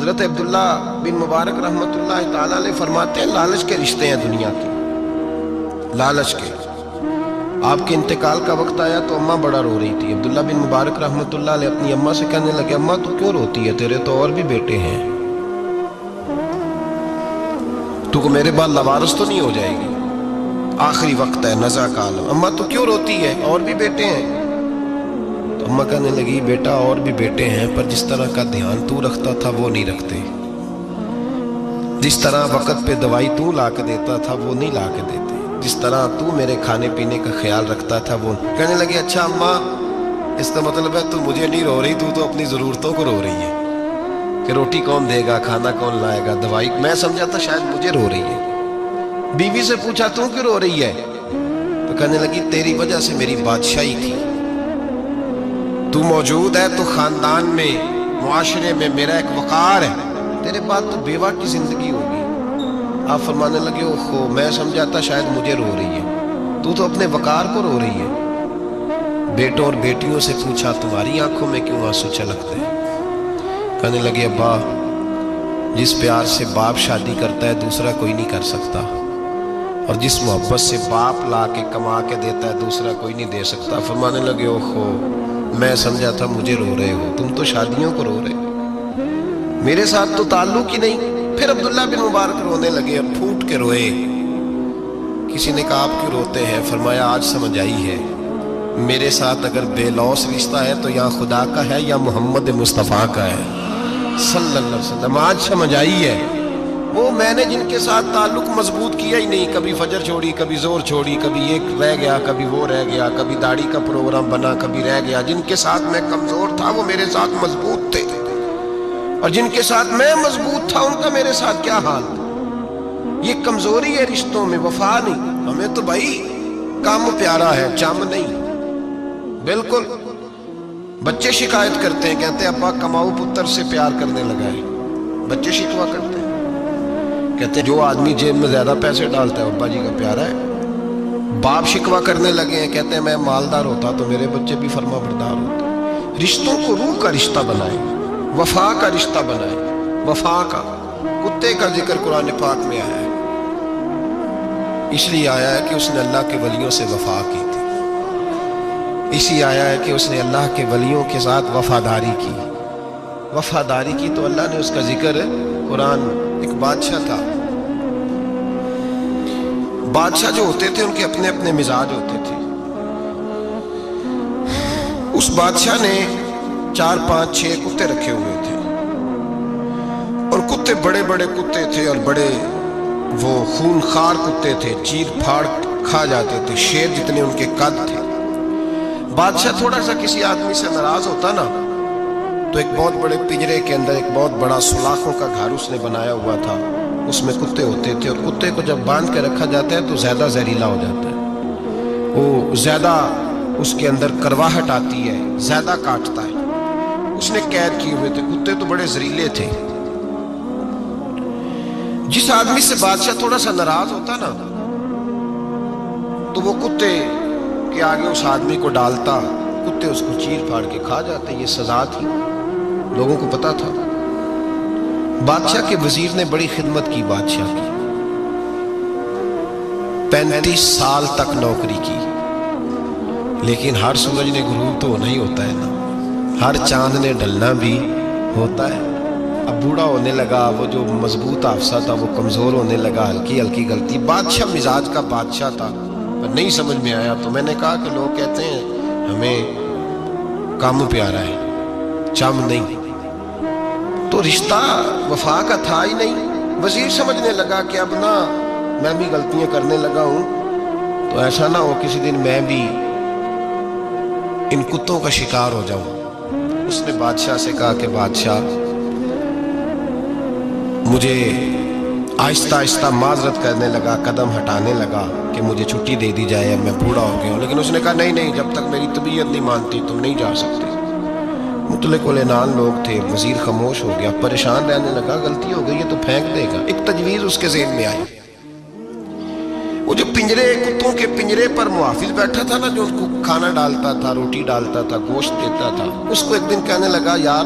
حضرت عبداللہ بن مبارک رحمۃ اللہ تعالی علیہ فرماتے ہیں لالچ کے رشتے ہیں دنیا کے، لالچ کے۔ آپ کے انتقال کا وقت آیا تو اماں بڑا رو رہی تھی۔ عبداللہ بن مبارک رحمۃ اللہ علیہ اپنی اماں سے کہنے لگے اماں تو کیوں روتی ہے، تیرے تو اور بھی بیٹے ہیں، تو کو میرے بعد لوارث تو نہیں ہو جائے گی، آخری وقت ہے، نزع کا عالم، اماں تو کیوں روتی ہے، اور بھی بیٹے ہیں؟ تو اماں کہنے لگی بیٹا اور بھی بیٹے ہیں، پر جس طرح کا دھیان تو رکھتا تھا وہ نہیں رکھتے، جس طرح وقت پہ دوائی تو لا کے دیتا تھا وہ نہیں لا کے دیتے، جس طرح تو میرے کھانے پینے کا خیال رکھتا تھا وہ۔ کہنے لگے اچھا اماں اس کا مطلب ہے تو مجھے نہیں رو رہی، تو اپنی ضرورتوں کو رو رہی ہے کہ روٹی کون دے گا، کھانا کون لائے گا، دوائی، میں سمجھا تھا شاید مجھے رو رہی ہے۔ بیوی سے پوچھا تو کیوں رو رہی ہے، تو کہنے لگی تیری وجہ سے میری بادشاہی تھی، تو موجود ہے تو خاندان میں، معاشرے میں میرا ایک وقار ہے، تیرے بعد تو بیوہ کی زندگی ہوگی۔ آپ فرمانے لگے اوہو میں سمجھا تھا شاید مجھے رو رہی ہے، تو اپنے وقار کو رو رہی ہے۔ بیٹوں اور بیٹیوں سے پوچھا تمہاری آنکھوں میں کیوں آنسو چھلکتے ہیں؟ کہنے لگے ابا جس پیار سے باپ شادی کرتا ہے دوسرا کوئی نہیں کر سکتا، اور جس محبت سے باپ لا کے کما کے دیتا ہے دوسرا کوئی نہیں دے سکتا۔ فرمانے لگے اوہو میں سمجھا تھا مجھے رو رہے ہو، تم تو شادیوں کو رو رہے ہو، میرے ساتھ تو تعلق ہی نہیں۔ پھر عبداللہ بن مبارک رونے لگے اور پھوٹ کے روئے۔ کسی نے کہا آپ کیوں روتے ہیں؟ فرمایا آج سمجھ آئی ہے، میرے ساتھ اگر بے لوث رشتہ ہے تو یا خدا کا ہے یا محمد مصطفیٰ کا ہے صلی اللہ علیہ وسلم۔ آج سمجھ آئی ہے، وہ میں نے جن کے ساتھ تعلق مضبوط کیا ہی نہیں، کبھی فجر چھوڑی، کبھی زور چھوڑی، کبھی ایک رہ گیا، کبھی وہ رہ گیا، کبھی داڑھی کا پروگرام بنا، کبھی رہ گیا، جن کے ساتھ میں کمزور تھا وہ میرے ساتھ مضبوط تھے، اور جن کے ساتھ میں مضبوط تھا ان کا میرے ساتھ کیا حال تھا۔ یہ کمزوری ہے رشتوں میں، وفا نہیں۔ ہمیں تو بھائی کام پیارا ہے، چم نہیں۔ بالکل بچے شکایت کرتے ہیں، کہتے ہیں ابا کماؤ پتر سے پیار کرنے لگا ہے، بچے شکوا کرتے ہیں، کہتے ہیں جو آدمی جیب میں زیادہ پیسے ڈالتا ہے ابا جی کا پیارا ہے۔ باپ شکوا کرنے لگے ہیں، کہتے ہیں میں مالدار ہوتا تو میرے بچے بھی فرما بردار ہوتے۔ رشتوں کو روح کا رشتہ بنائیں، وفا کا رشتہ بنائیں، وفا کا۔ کتے کا ذکر قرآن پاک میں آیا ہے، اس لیے آیا ہے کہ اس نے اللہ کے ولیوں سے وفا کی تھی، اسی آیا ہے کہ اس نے اللہ کے ولیوں کے ساتھ وفاداری کی، وفاداری کی تو اللہ نے اس کا ذکر قرآن۔ ایک بادشاہ تھا، بادشاہ جو ہوتے تھے ان کے اپنے اپنے مزاج ہوتے تھے۔ اس بادشاہ نے 4 5 6 کتے رکھے ہوئے تھے، اور کتے بڑے بڑے کتے تھے، اور بڑے وہ خون خار کتے تھے، چیر پھاڑ کھا جاتے تھے، شیر جتنے ان کے قد تھے۔ بادشاہ تھوڑا سا کسی آدمی سے ناراض ہوتا نا تو ایک بہت بڑے پنجرے کے اندر ایک بہت بڑا سلاخوں کا گھر اس نے بنایا ہوا تھا، اس میں کتے ہوتے تھے، اور کتے کو جب باندھ کے رکھا جاتا ہے تو زیادہ زہریلا ہو جاتا ہے، وہ زیادہ اس کے اندر کرواہٹ آتی ہے، زیادہ کاٹتا ہے۔ اس نے قید کیے ہوئے تھے، کتے تو بڑے زہریلے تھے۔ جس آدمی سے بادشاہ تھوڑا سا ناراض ہوتا نا تو وہ کتے کے آگے اس آدمی کو ڈالتا، کتے اس کو چیر پھاڑ کے کھا جاتے۔ یہ سزا تھی، لوگوں کو پتا تھا۔ بادشاہ کے وزیر نے بڑی خدمت کی بادشاہ کی، 35 سال تک نوکری کی، لیکن ہر سورج نے غروب تو ہونا ہی ہوتا ہے نا، ہر چاند نے ڈھلنا بھی ہوتا ہے۔ اب بوڑھا ہونے لگا، وہ جو مضبوط حافظہ تھا وہ کمزور ہونے لگا، ہلکی ہلکی غلطی۔ بادشاہ مزاج کا بادشاہ تھا، پر نہیں سمجھ میں آیا، تو میں نے کہا کہ لوگ کہتے ہیں ہمیں کام پیارا ہے، چم نہیں، تو رشتہ وفا کا تھا ہی نہیں۔ وزیر سمجھنے لگا کہ اب نہ میں بھی غلطیاں کرنے لگا ہوں، تو ایسا نہ ہو کسی دن میں بھی ان کتوں کا شکار ہو جاؤں۔ اس نے بادشاہ سے کہا کہ بادشاہ مجھے آہستہ آہستہ معذرت کرنے لگا، قدم ہٹانے لگا کہ مجھے چھٹی دے دی جائے، اب میں بوڑھا ہو گیا ہوں، لیکن اس نے کہا نہیں نہیں، جب تک میری طبیعت نہیں مانتی تم نہیں جا سکتے۔ مطلق العنان لوگ تھے، وزیر خاموش ہو گیا، پریشان رہنے لگا، غلطی ہو گئی ہے تو پھینک دے گا۔ ایک تجویز اس کے ذہن میں آئی، وہ جو پنجرے، کتوں کے پنجرے پر محافظ بیٹھا تھا نا، جو ان کو کھانا ڈالتا تھا، روٹی ڈالتا تھا، گوشت دیتا تھا، اس کو ایک دن کہنے لگا یار